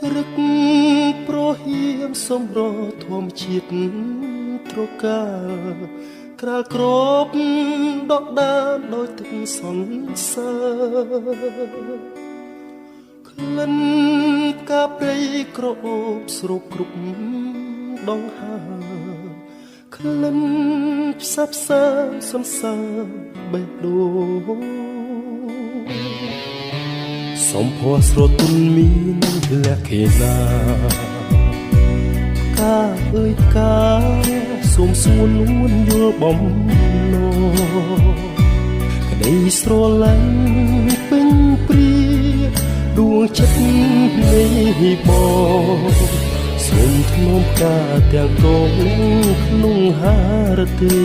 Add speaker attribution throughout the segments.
Speaker 1: ព្រឹកប្រហៀមសំរធម្មជាតិត្រកាក្រាលក្របដកដានដោយទឹកសន្សើរក្លិនផ្កាព្រៃក្រអូបស្រូបគ្រប់ដងហើក្លិនផ្សាផ្សាសន្សើរបេះដូងសំភ័រស្រទន់មានលក្ខណៈផ្កាអើយផ្កាសូមសួននួនយល់បំណងក្តីស្រឡាញ់ពេញព្រាដួងចិត្តនេះបងសូមធ្នមផ្កាទាំងកងក្នុងហារទី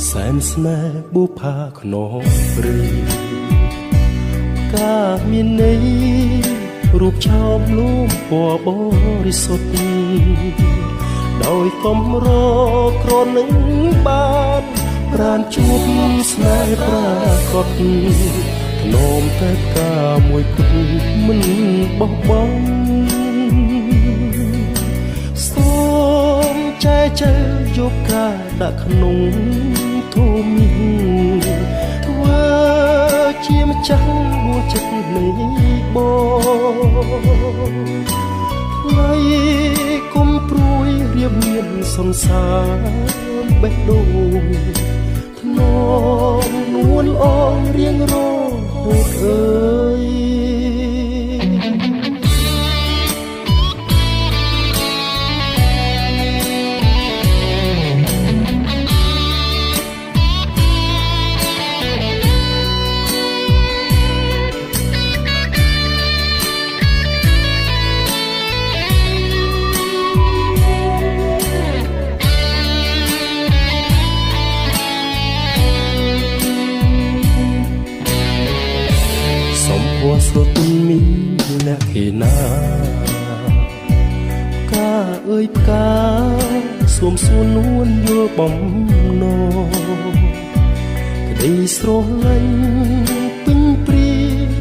Speaker 1: សែនស្នេហ៍បុផាខ្នងព្រីកាមានន័យរូបឆោមលូមពណ៌បរិសុទ្ធដោយកំរក្រនឹងបានប្រានជួបស្នេហ៍ប្រាកដធ្នមតែផ្កាមួយគត់មិនបោះបង់សូមចែកចែកយកកាដាក់ក្នុងធូមីធ្វើជាម្ចាស់ដួងចិត្តនៃបងថ្លៃគុំព្រួយរៀបមានសន្សារបេះដូងធ្នមនួនអងរៀងរហូតអើយស្រទន់មានលក្ខណៈផ្កាអើយផ្កាសូមសួននួនយល់បំណងក្តីស្រឡាញ់ពេញព្រា